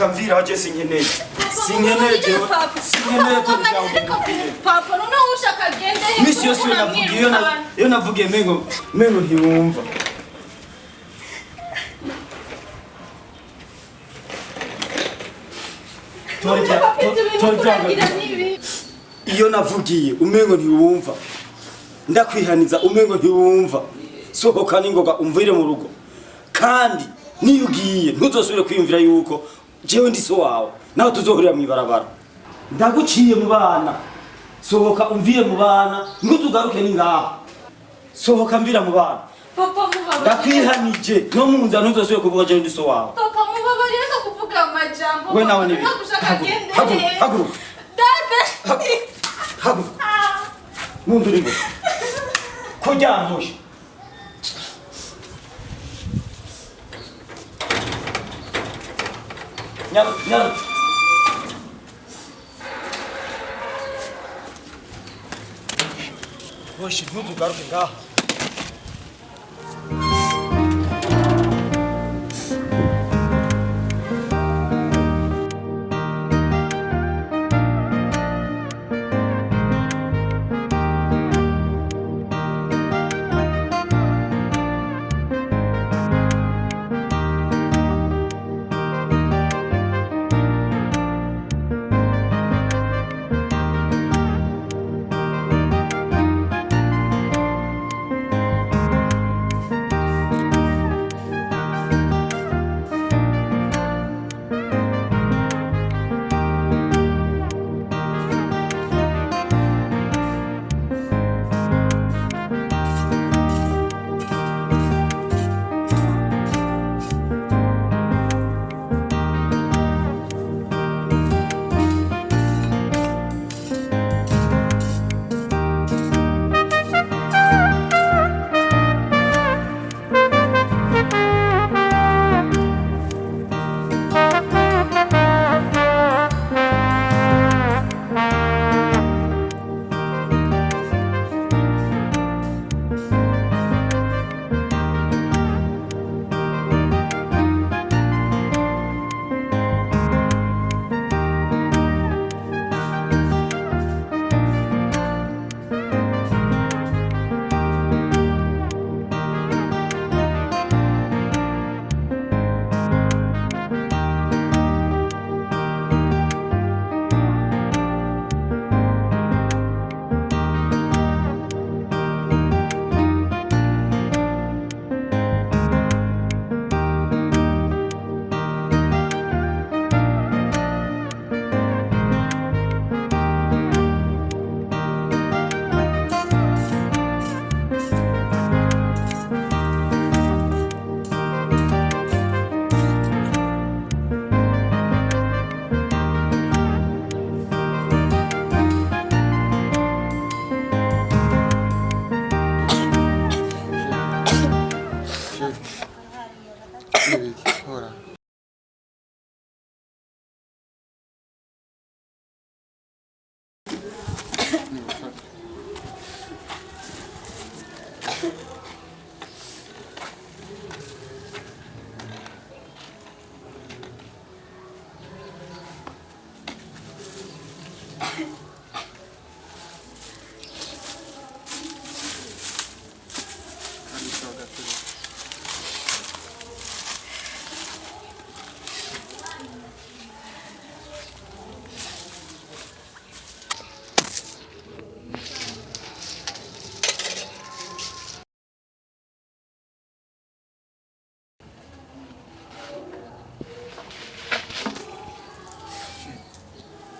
sohoka mvira waje sinkeneye sinkeneye papa none ushaka gende misi yose yo navugiye mengo ntibumva iyo navugiye umengo ntiwumva ndakwihaniza umengo ntiwumva sohoka ningoga umvire mu rugo kandi niyo ugiye ntuzosubire kwiyumvira yuko jewe ndi so wawe naho tuzohurira mu ibarabara ndaguciye mu bana sohoka umvire mu bana ntutugaruke ni ngaha sohoka mvira mu bana papa mubabarire ndakwihanije no mu nzira ntuzosubire kuvuga jewe ndi so wawe papa mubabarire no kuvuga amajambo we nawe nibi haguruka haguruka muntu uriho kujyantusha nyara Oxe, ntuzugaruke ngaha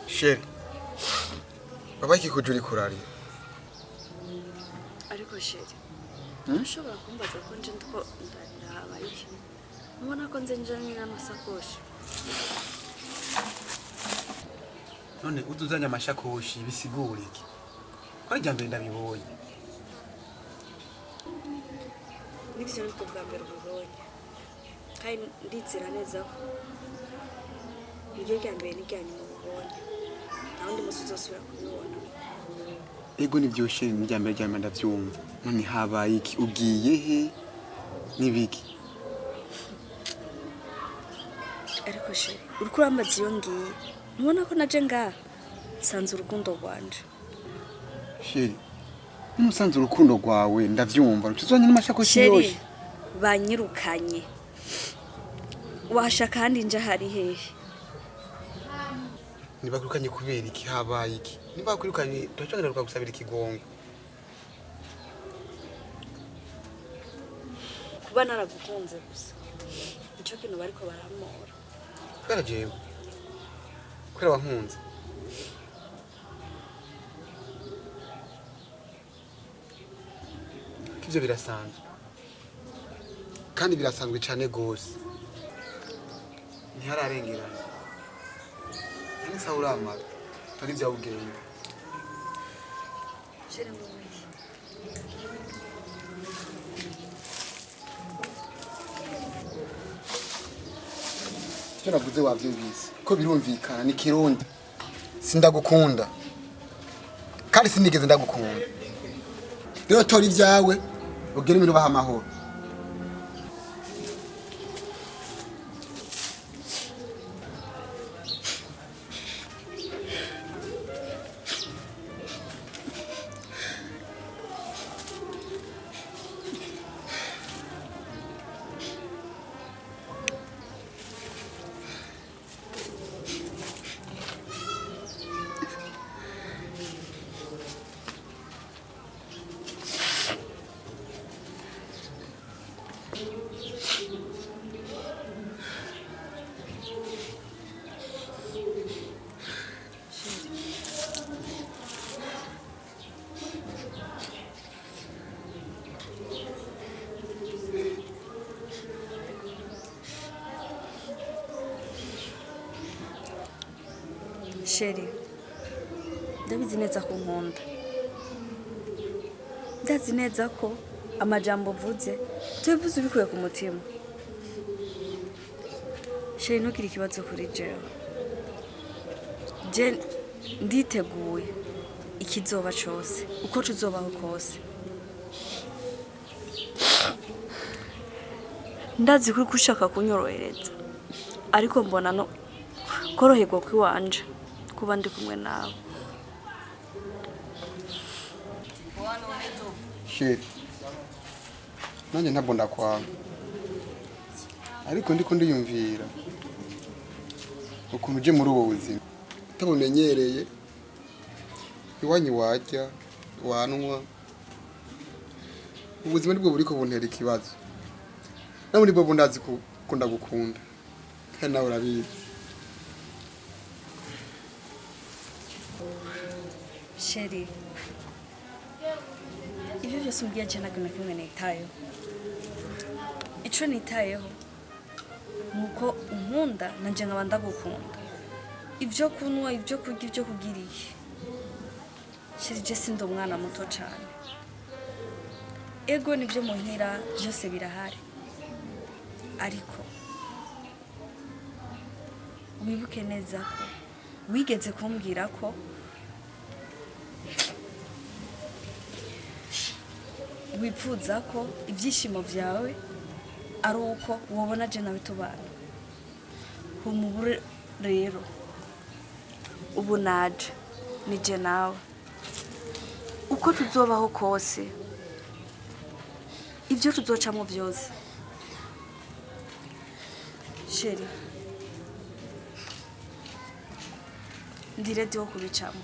Sheri, baba ikikujuri kurari. Ariko Sheri, ntushobora kumbaza ko nje ndiko ndarira habaye iki? Mbona ko nje njanye n'amasakoshi. None utuzanya amashakoshi bisigura iki? Ko rya mbere ndabibonye. Nibyo niko bwa mbere ubonye. Kandi ndizera neza ko iryo rya mbere ni rya nyuma ubonye. Kandi musuzo sura kubibona. Ego nivyo Sheri rya mbere ndavyumva. None habaye iki? Ugiye he? Nibiki? ariko sheri uriko urambaza iyo ngiye ntubona ko naje ngaha sanze urukundo rwanje sheri n'umusanzu urukundo rwawe ndavyumva rutuzanye n'amashakoshi sheri yose banyirukanye washa kandi nje hari hehe nibakurukanye kubera iki habaye iki nibakurukanye turacagaruka gusabira ikigongo kuba naragukunze gusa nicyo kintu bariko baramora kubera jewe kubera wankunze kivyo birasanzwe kandi birasanzwe cane gose ntihararengerana nani sawa uramara tari vya ubwenge sheri ngo wiki icyo navuze wavyumvise ko birumvikana ni kirundi sindagukunda kandi sinigeze ndagukunda rero tora ivyawe ugere ibintu baha amahoro sheri ndabizi neza ko nkunda ndazi neza ko amajambo uvuze tubivuze ubikuye ku mutima sheri ntugire ikibazo kuri jewe je nditeguye ikizoba cose uko tuzobaho kose ndazi kuri kushaka kunyorohereza ariko mbona no koroherwa kwiwanje kuba ndi kumwe nawe sheri nanjye ntabwo ndakwanga ariko ndiko ndiyumvira ukuntu uje muri ubu buzima utabumenyereye iwanyu warya wanwa ubuzima nibwo buriko buntera ikibazo nawe nibwo bundazi kunda gukunda kandi nawe urabizi sheri ibyo byose umbwiye je ntabwo na kimwe nitayeho ico nitayeho nuko unkunda nanje nkaba ndagukunda ibyo kunwa ibyo kurya ibyo kugiriye sheri je sindi umwana muto cane ego nibyo muhira byose birahari ariko wibuke neza ko wigeze kumbwira ko wipfuza ko ibyishimo byawe ari uko wabona je nawe tubana humubure rero ubu naje nije nawe uko tuzobaho kose ibyo tuzocamo byose sheri ndi ready wo kubicamo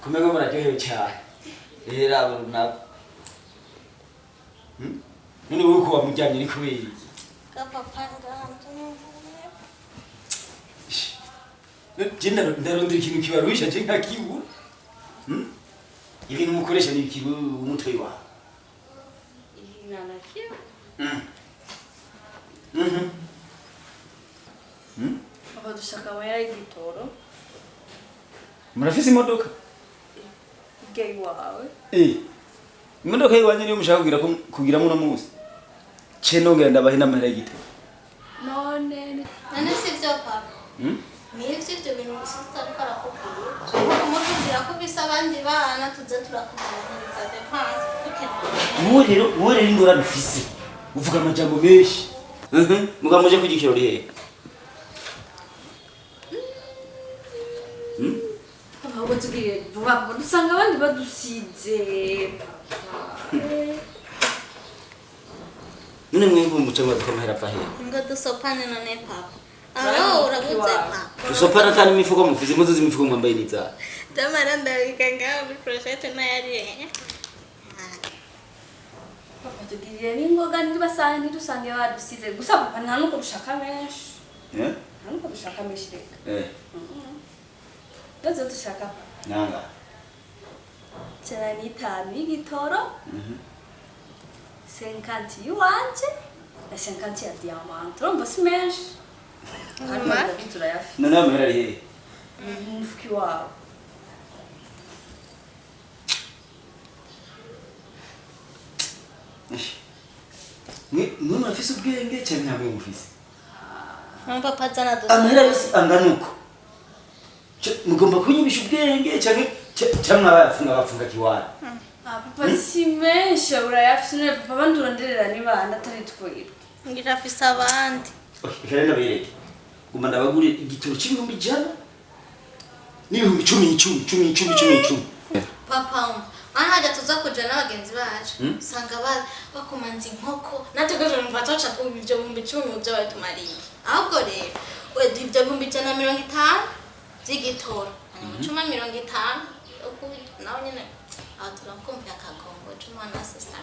kumenya muraryohewe cyane rero abo nabo none wowe ko wamujyanye ni kubera iki je ndarondera ikintu kibarusha je nkakibu ibintu mukoresha ni ikibu umutwe wawe papa dushaka amahera y'igitoro Murafise imodoka? gay wawe Imodoka yiwanje niyo mushaka kugira muno musi. Cenongera ndabahe n'amahera y'igitoro. none sivyo papa. Niyo sivyo bintu bisita gukora kubwira. Kumubwira ko bisa abandi bana tuze turakubwiriza depense. Wowe rero ingorane ufise. Uvuga amajambo menshi. Mugamuje kugikiro rihe. papa tugire vuba dusanga abandi badusize None mwemvu mucanga dukamahera fahe. Ngo dusopane none papa. Alo uraguze papa. Dusopana tani mifuko mufize muzo zimifuko mwambaye niza. Tamara ndabikanga muri project na yari. papa tugire n'ingoga ntibasanga ntidusange badusize gusa papa nta nuko dushaka menshi nta nuko dushaka menshi reka dozo dushaka Nanga. cyane n'itanu y'igitoro 50 yuwanje na 50 ya diamant urumva si menshi hanyuma turayafite None amahera rihe. umufuki wawe Mwe murafise ubwenge cyane ntabwo mufise. Papa zana Amahera yose angana uko. Mugomba kunyibisha ubwenge cyangwa abafunga kiwara. papa si menshi urayafite papa banduronderera niba ndatari twira ngira afisa abandi. Kare nabireke. Guma ndabagure igitoro cy'ibihumbi 100. N'ibihumbi 10. Papa ana haja tuza kuja n'abagenzi bacu usanga bakomanza inkoko nategereje numva tocha ku ibyo 10 byo batumariye ahubwo rero we ibyo 150 z'igitoro 150 nawe nyine turakumva akagongo cuma na sister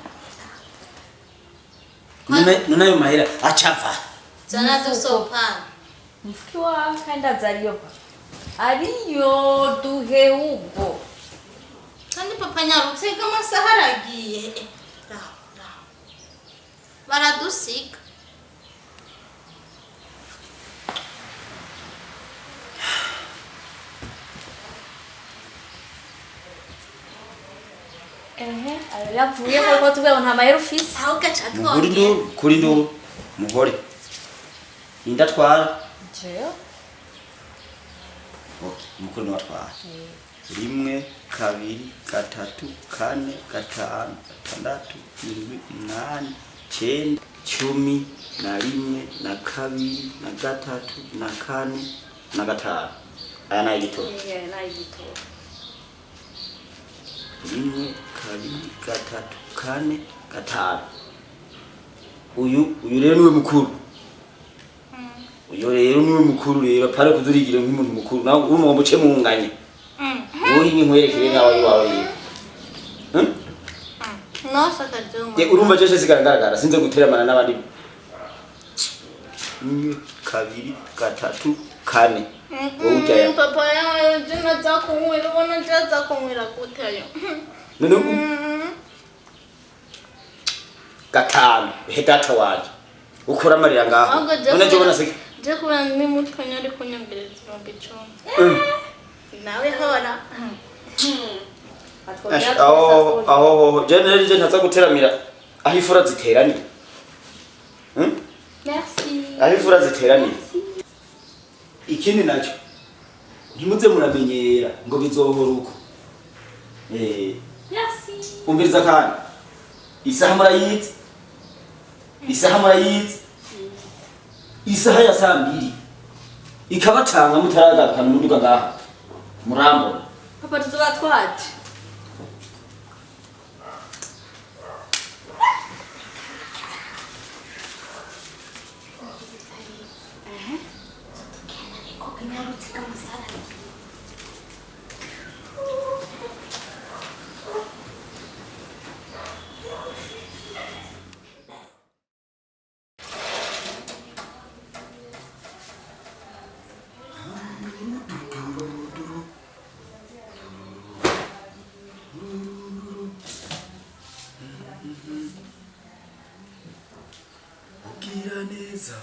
None ayo mahera acava. zana dusopana umufuki wawe kandi azariyo ariyo duhe ubwo kandi papa nyarutse k'amasaha aragiye baradusiga yavuye ko tubona nta mahera ufise aho gacha Kuri ndo mugore. Indatwara. jeyo Mukuru n'atwara. 1 2 3 4 5 6 7 8 9 10 na 1 na 2 na 3 na 4 na 5. Aya na igitoro. nayigitoro 1 2 3 4 5. Uyu rero niwe mukuru. Uyu rero niwe mukuru rero pare kuzurigira nk'umuntu mukuru. Nawe urumva muce munganye. Wowe nkwerekere nawe wawe. nosa kajongo Urumva cyose sigaragara sinze guteramana n'abandi. 1 2 3 4. Wowe ujya. papa yawe jina zako mwira ubona jaza kumwira gutayo None 5 hetata waje. Ukora amarira ngaho. None cyo bona sike. je kuba ni mutwe nyari kunyongereza 10. Nawe hora Aho generally je ntaza guteramira aho ifura ziterani. merci Aho ifura ziterani. Ikindi nacyo ntimuze muramenyera ngo bizohora uko. merci Umviriza kandi isaha murayizi. Isaha ya 2 ikabatanga mutaragaruka n'umuduga ngaha. Murambo. papa tuzoba twaje neza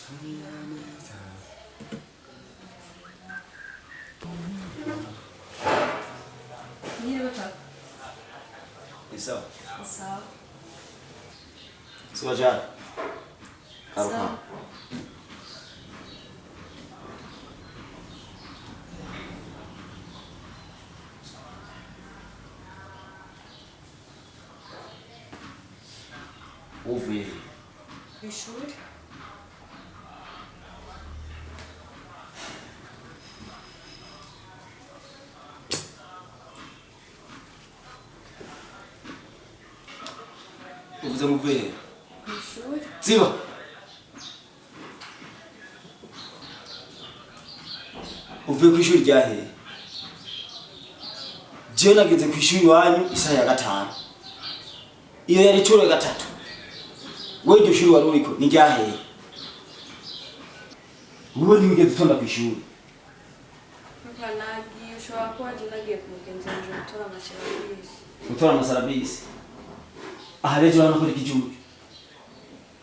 ambwira neza Sawa. Sawa. Sawa jana. Sawa. Uvuye Ishuri. uvuze muvuye Ishuri. ziba uvuye ku ishuri ryahe jewe nageze ku ishuri wanyu isaha ya 5 iyo yari curo ya 3 wewe iryo shuri wari uriko ni ryahe wowe ntigeze utonda ku ishuri Nagiye ushobora kuba nagiye kumugenza nje gutora amasarabisi. gutora amasarabisi aha rero urabona ko ikijuru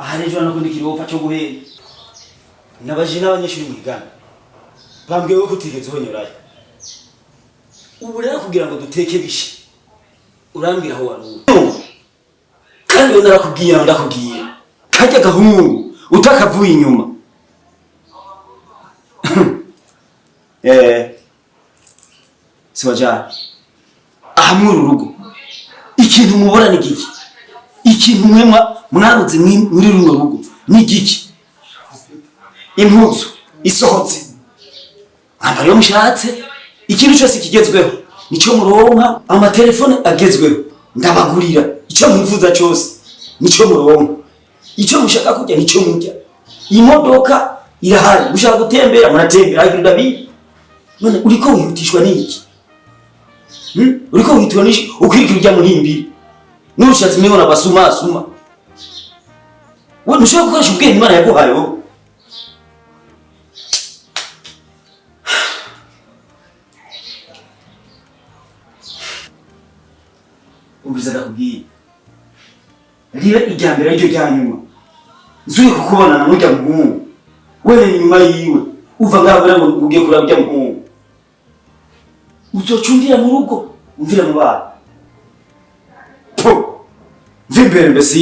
aha rero urabona ko ikirofa cyo guhera nabaje n'abanyeshuri mwigana bambwiye ko utigeze uhonyorayo ubu rero kugira ngo duteke bishe urambwira aho wari uri kandi we narakubwira ndakubwira kajya gahungu utakavuye inyuma siwajana ahamwe urugo ikintu mubora ni giki ikintu mwaruze muri runo rugo ni giki impuzu isohotse amba rero mushatse ikintu cyose kigezweho nico muronka amatelefone agezweho ndabagurira ico mwifuza cyose nico muronka ico mushaka kujya nico mujya imodoka irahari mushaka gutembera muratembera agira ndabi none uriko wihutishwa niki uriko wihutishwa niki ukwirikira ujya muhimbira nushatse mibona basuma we nushaka gukoresha ubwenge Imana yaguhaye wowe ubiza ndakubwiye ribe ijyambere aricyo ryanyuma nzuye kukubonana n'ujya muhungu wewe inyuma yiwe uva ngaho rero ugiye kuraba ujya muhungu uzocumbira mu rugo umvira mu bana mvimbere mbese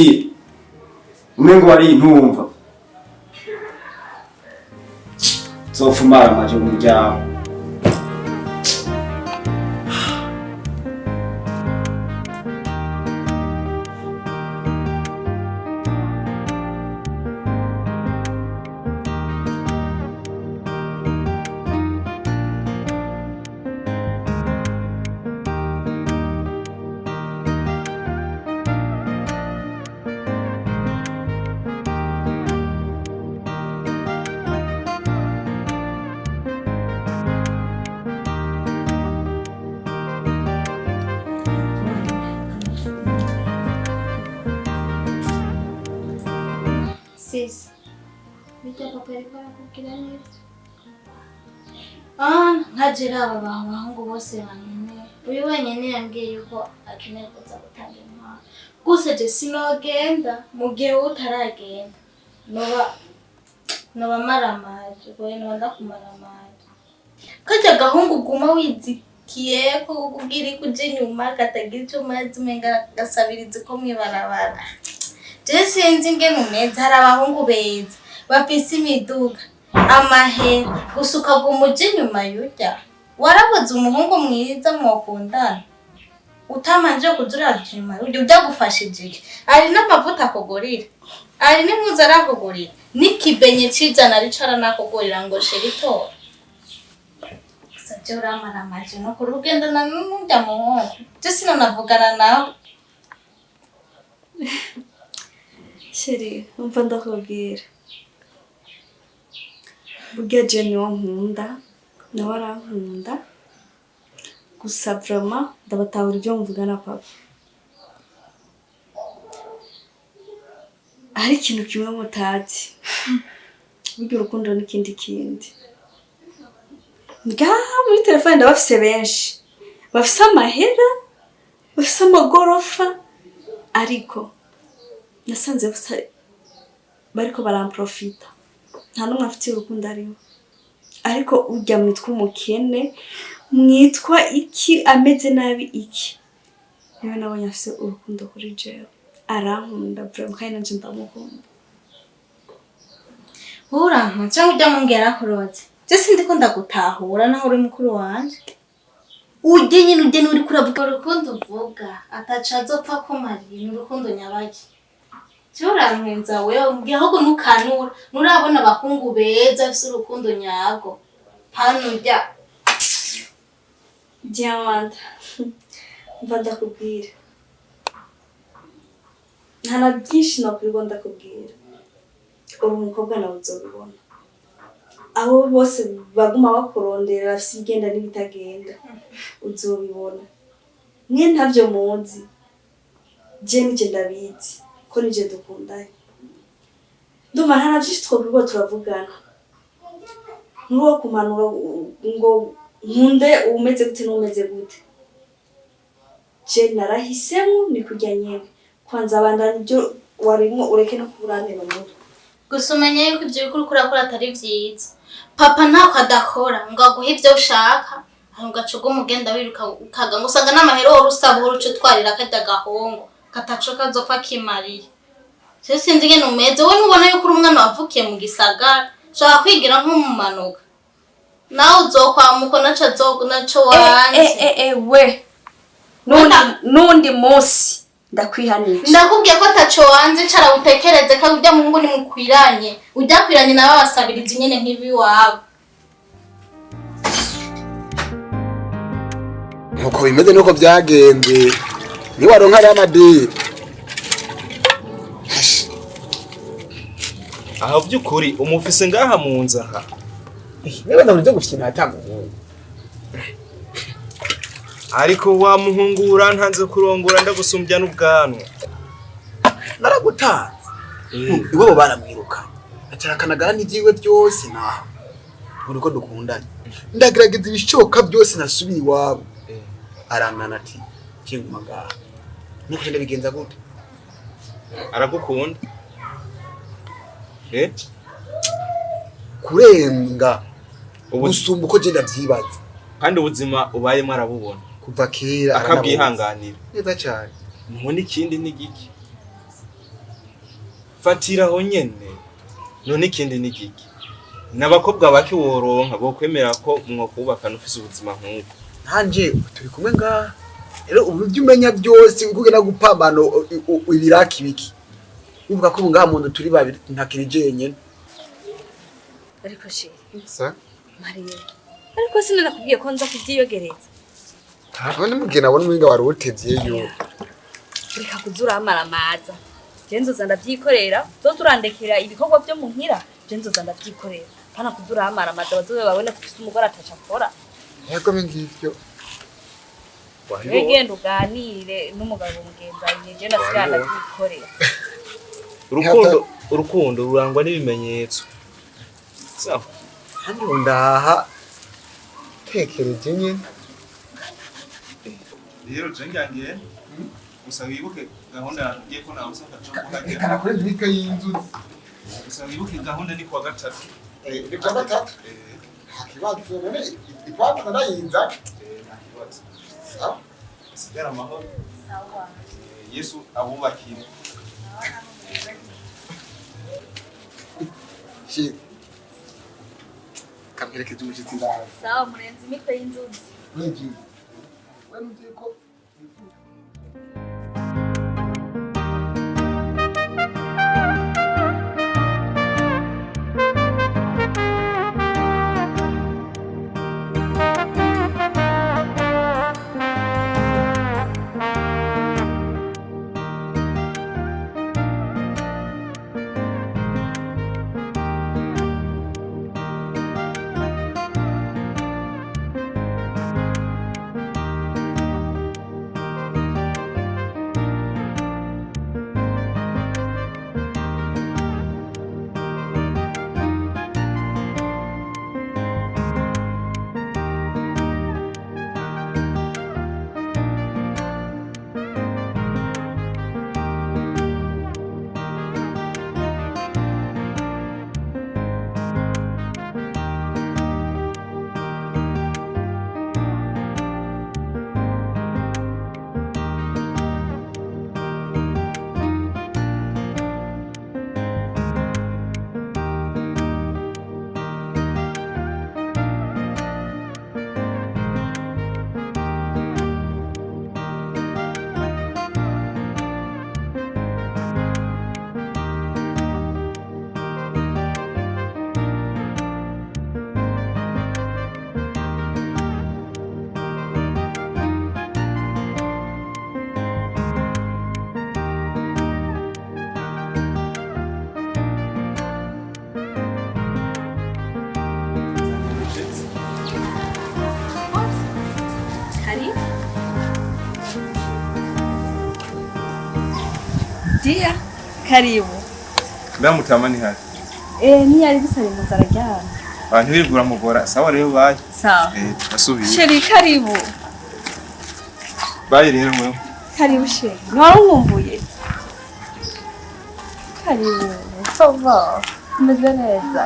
umengo wari intumva zofumara maje mu muryango Sis, bijya papa ariko arakubwira neza. Nkajira aba bahungu bose banyene. Uyu wenyine yambwiye yuko akeneye kuza gutanga intwaro. Gusa je sinogenda mu gihe utaragenda. Noba maramaje, goye nonda kumaramaje. Kajya gahungu guma wizikiye ko kubwira kuje nyuma katagira icyo mazi menga gasabirize ko mwibarabara. Jesi sinzi ngene umeze hari abahungu beza bafise imiduga amahera gusuka gumuje nyuma yurya warabuze umuhungu mwiza mwokundana utamanje kuzura nyuma yurya byagufashije ari n'amavuta akogorira ari n'impuzu arakogorira n'ikibenye cijana ricara nakogorira ngo sheritora saje uramara amaje no ku rugendo na n'ujya muhungu Jesi nonavugana nawe Sheri, umva ndakubwira. Burya je niwo nkunda, nawe arankunda. Gusa vraiment ndabatahura ibyo mvuga na papa. Hari ikintu kimwe mutazi. Burya urukundo n'ikindi kindi. Muri telefone ndabafise benshi. Bafise amahera, bafise amagorofa, ariko nasanze bariko baramprofita nta n'umwe afitiye urukundo ariwe ariko urya mwitwa umukene mwitwa iki ameze nabi iki niwe nabonye afise urukundo kuri jewe arankunda vraiment kandi nanje ndamukunda urampa cyangwa ujya mumbwira yarakurotse je sindiko ndagutahura naho uri mukuru wanje ujye nyine uri kuravuga urukundo uvuga ataca azopfa kumariye ni urukundo nyabaki cyurampenza wewe umbwira ahubwo ntukanura nurabona abahungu beza afise urukundo nyago hano ujya Diamanda mva ndakubwira nta na byinshi nakwirirwa ndakubwira ubu umukobwa nawe uzobibona abo bose baguma bakurondera bafise ibigenda n'ibitagenda uzobibona mwe ntavyo muzi je nije ndabizi ko nije dukundanye ndumva nta na byinshi twokwirirwa turavugana nuwo kumanura ngo nkunde umeze gute n'umeze gute je narahisemo ni kujya nyene kwanza abandana ibyo warimo ureke no kuburanira umutwe gusa umenye yuko ibyo bikuru kurakora atari vyiza papa ntako adakora ngo aguhe ibyo ushaka ahubwo acuga umugenda wiruka ukaga ngo usanga n'amahero wari usaba uruce twarira kajya gahongo kataco kazopfa kimariye se sinzi ngene umeze we ntubona yuko uri umwana wavukiye mu gisagara ushaka kwigira nk'umumanuka nawe uzokwamuko naco wanje we nundi munsi ndakwihanije ndakubwiye ko ataco wanze cara utekereze ko ujya mu ngo ni mukwiranye ujya kwiranye nawe basabiriza nyene nk'ibi wabo nkuko bimeze nuko byagenze ni waronka ari amadiri aha by'ukuri umufise ngaha mu nzaha niba ndabona gufyina atamuhungu ariko wa muhungura ntanze kurongora ndagusumbya n'ubwanwa naragutanze iwabo baramwiruka acakanagara n'ivyiwe byose naho uruko dukundanye ndagerageza ibishoboka byose nasubira iwabo aranana ati kingumagaha niko cyane bigenza gute aragukunda kurenga ubusumba uko je ndavyibaza kandi ubuzima ubayemo arabubona kuva kera akabwihanganira neza cyane none ikindi ni giki fatiraho nyene none ikindi ni giki n'abakobwa bake woronka bo kwemera ko mwokubakana ufise ubuzima nk'uko nanje turi kumwe ngaha rero ubu byumenya byose ukugena gupambano ibiraki biki uvuga ko ngaha muntu turi babiri ntakirije nyene ariko she sa Mariye ariko sinakubwiye ko nza kuvyiyogereza none mugena abone mwinga wari utevyeyo reka kuzura amaramaza je nzoza ndavyikorera zo turandekera ibikorwa byo muhira je nzoza ndavyikorera kana kuzura amaramaza bazobe babone ko ufite umugore ataca akora yego ngivyo wegenda uganire n'umugabo mugenzanye je nasigana ndavyikorera urukundo rurangwa n'ibimenyetso sawa handi ndaha tekereje nyene rero jengangiye gusa wibuke gahunda ngiye ko nawe usanga cyo kuhagera kana kuri dwika y'inzu gusa wibuke gahunda ni kwa gatatu ni kwa gatatu hakibazo none ipapa ndayinza sawa sigara amahoro sawa Yesu abubakire shi kamperekeze umushitsi ndaha sawa murenzi imitwe y'inzuzi Niji. Wewe mtiko Dia, karibu. Mbega mutama ni hari. Ntiyari gusaba impunzi araryama. Abantu bivura mugora. Sawa rero bayi. Sawa. Nasubiye. Sheri, karibu. Bayi rero mwe. Karibu sheri. Ntiwari umwumvuye? Karibu. Sova. Umeze neza.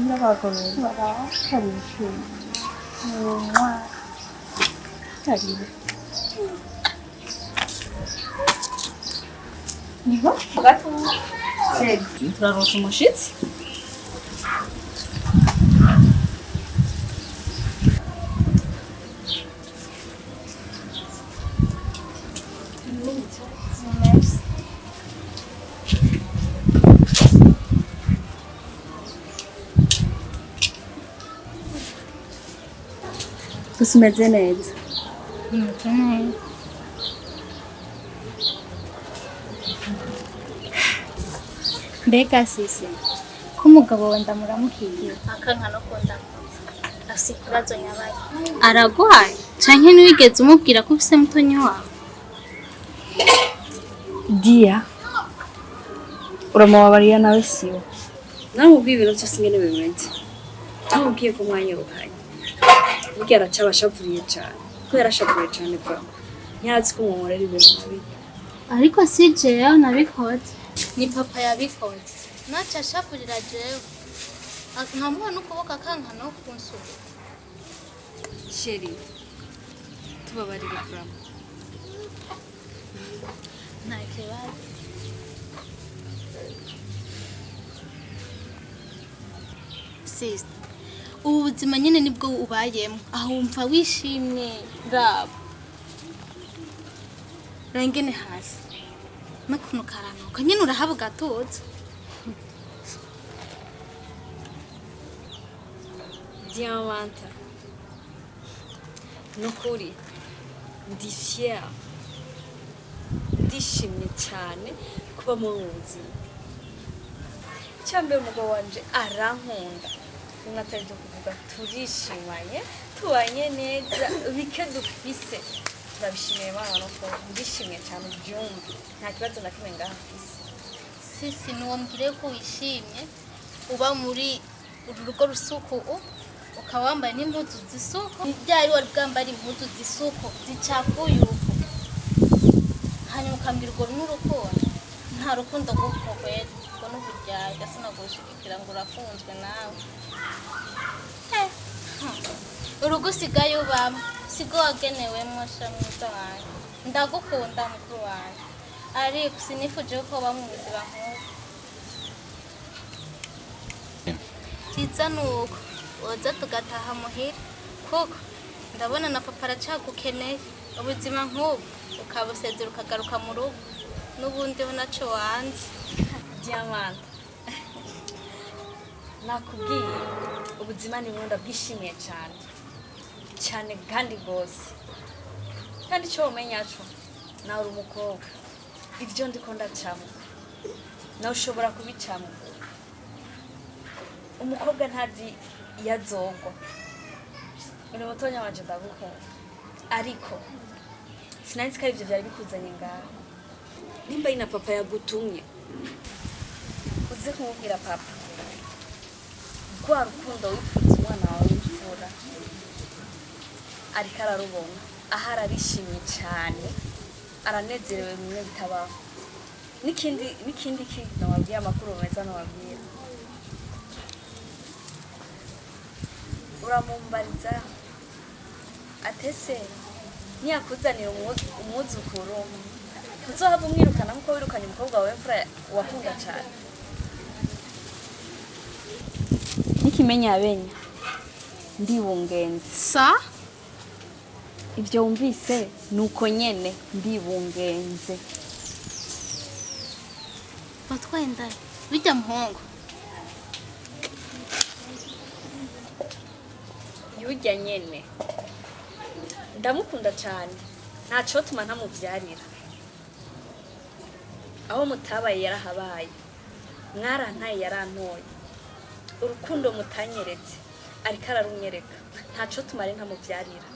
N'abakomeye. Karibu sheri. Karibu. Niho? Gato. Sheri, turaronsa umushitsi? Gusa umeze neza. Mbega sisi ko umugabo we ndamuramukiye akanka no kundamutsa afise ikibazo nyabaye aragwaye canke ntiwigeze umubwira ko ufise mutonyi wawe Dia, uramubabariye nawe siwe. Namubwiye ibintu byose ingene bimeze. Namubwiye ko umwanya uruhanye. Burya araca abashavuriye cyane. Ko yarashavuye cyane bwa. Ntiyazi ko umumora ari ibintu bibi. ariko si jewe nabikoze ni papa yabikoze naca ashafurira jewe nkamuha n'ukuboko akanka no kunsura Sheri, tubabarire kurama. nta kibazo sisi ubu buzima nyine nibwo ubayemo aho wumva wishimye raba rengene hasi n'ukuntu karanuka nyine urahaba ugatuza Diamanta. Nukuri. Ndi fier. Ndishimye cyane kuba muri ubu buzima. Cyambe umugabo wanje arankunda. Unatari byo kuvuga turishimanye, tubanye neza, bike dufise. Turabishimiye Imana no ko ndishimye cyane byumve. Nta kibazo na kimwe ngafise. sisi nuwambwire ko wishimye uba muri uru rugo rusuku ukaba wambaye n'impuzu z'isuku byari wari bwambara impuzu z'isuku zicafuye uko hanyuma ukambwira urwo n'urukundo nta rukundo rw'ukugwera ngo n'uburyayi gasa nagushigikira ngo urafunzwe nawe urugo usigaye ubamo sigo wagenewemo sha mwiza wanjye ndagukunda mukuru wanjye ariko sinifuje ko uba mu buzima nk'ubu kiza nuko woza tugataha muhira kuko ndabona na papa aracagukeneye ubuzima nk'ubu ukabusezera ukagaruka mu rugo n'ubundi ho naco wanze Diamanta. Nakubwiye ubuzima ni bunda bwishimiye cyane. Cyane kandi gose. Kandi cyo umenya cyo nawe uri umukobwa. Ibyo ndiko ndacamo. Nawe ushobora kubicamo. Umukobwa ntazi yazogwa. Uri mutonya wanje ndagukunda. Ariko sinanzi ko ibyo byari bikuzanye ngaho. Nimba ina papa yagutumye. Uze kumubwira papa. Kwa rukundo wifuza umwana wawe w'imfura. Ariko ararubona. Ahara arishimye cyane. Aranezerewe bimwe bitabaho. Nikindi kintu nababwiye amakuru meza nababwira. Uramumbariza atese niyakuzanira umwuzukuru uzohava umwirukana nkuko wirukanye umukobwa wawe mfura wakunda cyane nikimenya abenya ndibungenze sa ibyo wumvise nuko nyene ndibungenze batwenda bijya muhongo yujya nyene ndamukunda cyane ntaco tuma ntamuvyarira aho mutabaye yarahabaye mwarantaye yarantoye urukundo mutanyeretse ariko ararunyereka ntaco tumare ntamuvyarira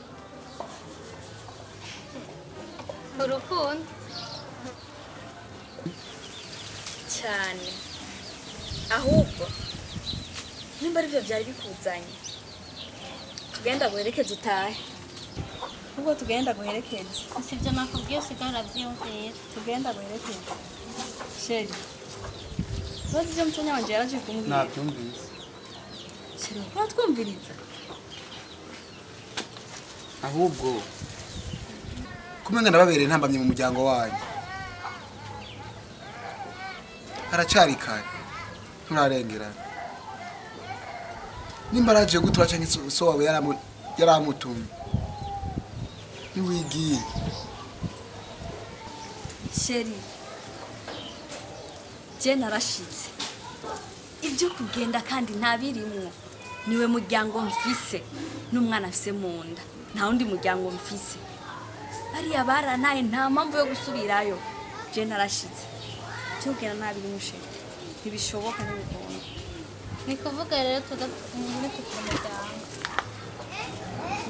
urukundo cyane ahubwo nimba aribyo byari bikuzanye tugenda guherekeza utahe ubwo tugenda guherekeza sibyo nakubwiye sigara byiyumvira tugenda guherekeza sheri bazi ibyo mutonya wanje yaraje kumbwira nabyumvise sheri uratwumviriza ahubwo kumenga nababereye ntambamye mu muryango wanyu haracari kare turarengerana nimba araje gutura canke so wawe yaramutumye niwigiye sheri je narashitse ibyo kugenda kandi ntabirimwo niwe muryango mfise n'umwana afise mu nda nta wundi muryango mfise bariya barantaye nta mpamvu yo gusubirayo je narashitse cyo kugenda ntabirimwo sheri ntibishoboka n'ibigomba ni kuvuga rero tugatumye tukumuryango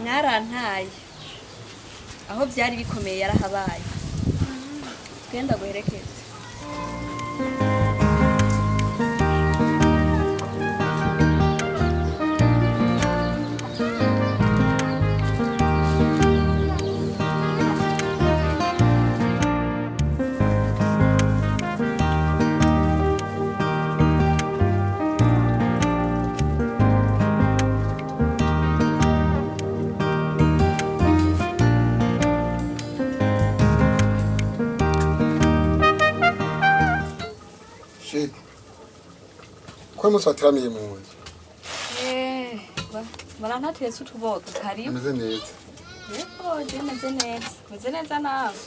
mwarantaye aho byari bikomeye yarahabaye twenda guherekeza ko umunsi wateramiye mu nzu barantatetse utuboga karibu ameze neza yego je meze neza nawe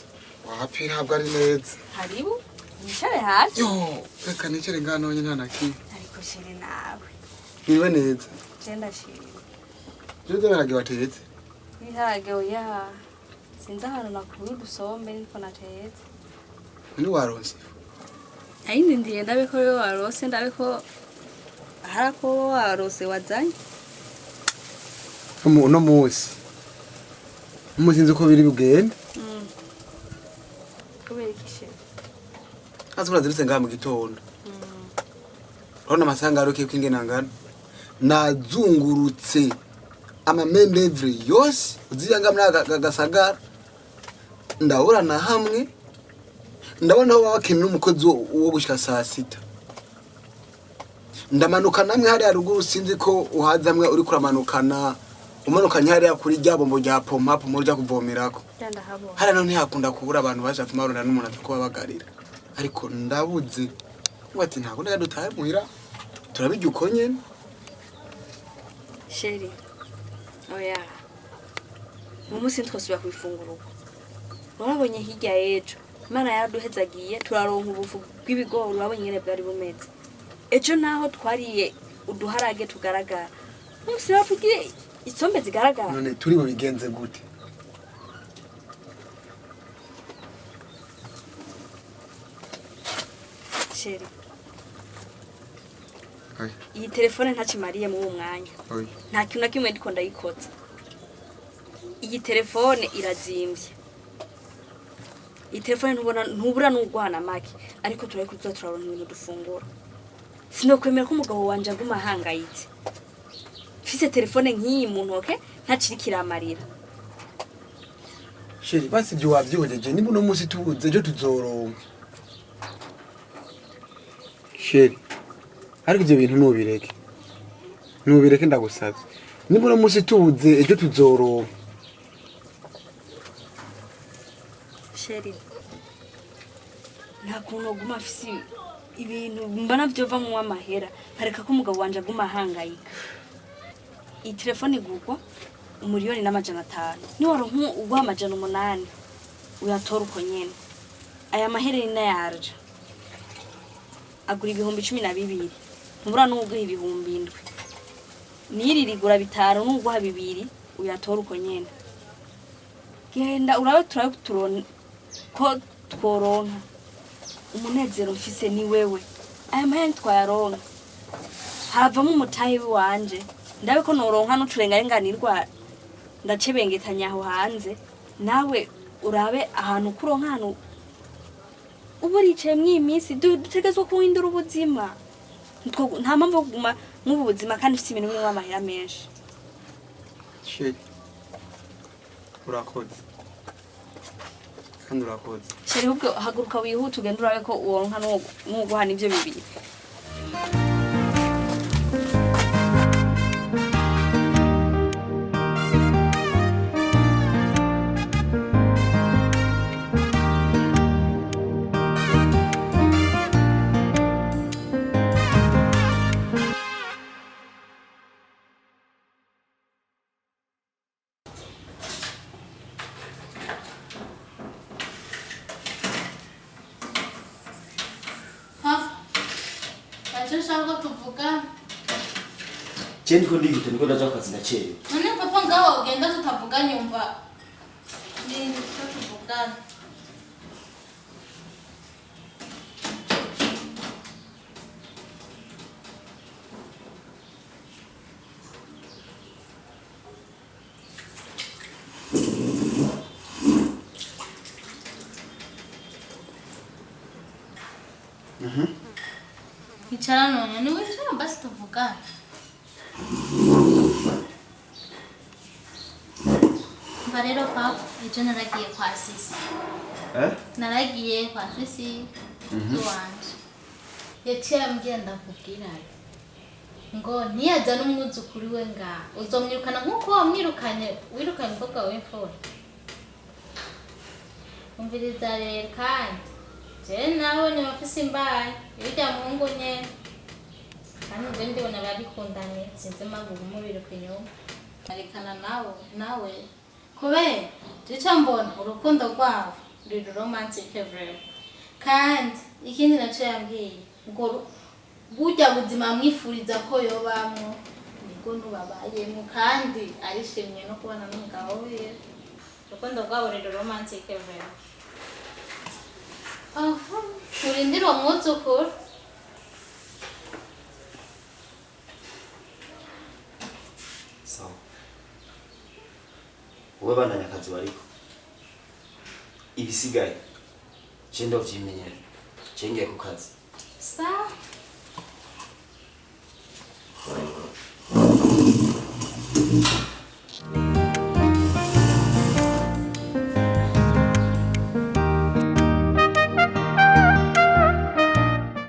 wapi ntabwo ari neza karibu wicare hasi yo reka nicare ngano nta na kimwe ariko shiri nawe niwe neza je ndashimye jewe ndarage watetse biharage oya sinzi ahantu nakura udusombe niko natetse ni waronse ayindi ndiye ndabe ko yo warose ndabe ko harako warose wazanye uno munsi umuzinzi uko biri bugende kubera iki she azura ziritse ngaha mu gitondo urabona amasanga aruke kwingena ngana nazungurutse amamembevre yose uziyanga muri agasagara ndabura na hamwe ndabona aho bakenera umukozi wo gushika saa sita ndamanuka namwe hari haruguru sinzi ko uhazamwe uri kuramanukana umanukanye hariya kuri rya bombo rya pompa rya kuvomerako hariya none hakunda kubura abantu baje afuma arona n'umuntu aza kubabagarira ariko ndabuze ngo ati ntabwo ndaga dutahe muhira turabijya uko nyene sheri oya mu munsi twasubira kwifungura uko urabonye hirya y'ejo Imana yaraduhezagiye turaronka ubufu bw'ibigori urabonye nyene bwari bumeze ejo naho twariye uduharage tugaragara umunsi naho tugiye isombe zigaragara none turi bo bigenze gute sheri oya iyi telefone ntakimariye mu mwanya oya nta kintu na kimwe ndiko ndayikotsa iyi telefone irazimbye iyi telefone ntubura n'ugwana make ariko turayikuza turabona ibintu dufungura sinokwemera ko umugabo wanje aguma ahangayitse mfise telefone nk'iyi mu ntoke ntakiri kiramarira sheri basi ibyo wavyihojeje niba uno munsi tubuze ejo tuzoronka sheri ariko ivyo bintu nubireke ndagusavye niba uno munsi tubuze ejo tuzoronka sheri nta kuntu uguma afise ibintu mbona vyova mu amahera pareka ko umugabo wanje aguma ahangayika iyi telefone igurwa 1,500,000 niwaronka ugwa 800 uyatora uko nyene aya mahera ni nayarja agura 12,000 ntubura n'uguha 7,000 niri rigura 5 n'uguha 2 uyatora uko nyene genda urabe turabe ko tworonka umunezero mfise ni wewe aya mahera twayaronka havamo umutahe wanje ndabe ko noronka n'uturengarenganirwa ndacebengetanya aho hanze nawe urabe ahantu kuronka hano ubu ricaye mw'iyi minsi dutegerezwa kuhindura ubuzima nta mpamvu yo kuguma mw'ubu buzima kandi ufite ibintu birimo amahera menshi. Shit. Urakoze. Kandi urakoze. Sheri ubwo haguruka wihuta ugenda urabe ko uwonka n'uguhana ivyo bibiri. Je ndiko ndigute niko ndaja akazi ndacerewe. None papa ngaho ugenda tutavuga nyumva. Ni tuvugana. Icara none ni wicara basi tuvugana. Rero papa ejo naragiye kwa sisi. Naragiye kwa sisi tuwanje. Yaciye ambwira ndakubwira ngo ntiyaza n'umwuzukuru we nga uzomwirukana nk'uko wamwirukanye wirukanye umukobwa wawe w'imfura. Umviriza rero kandi je nawe ni bafise imbaye irya muhungu nyene kandi je ndibona barikundanye sinzi impamvu umubiruka inyuma arekana nawe kubera duca mbona urukundo rwabo ruri romantic everywhere kandi ikindi naco yambwiye ngo burya buzima mwifuriza ko yobamwo nibwo nubabayemo kandi arishimye no kubona n'umugabo we urukundo rwabo ruri romantic everywhere. Urindira umwuzukuru sawa wowe bandanya akazi bariko ibisigaye je ndovyimenyera je ngiye ku kazi sawa.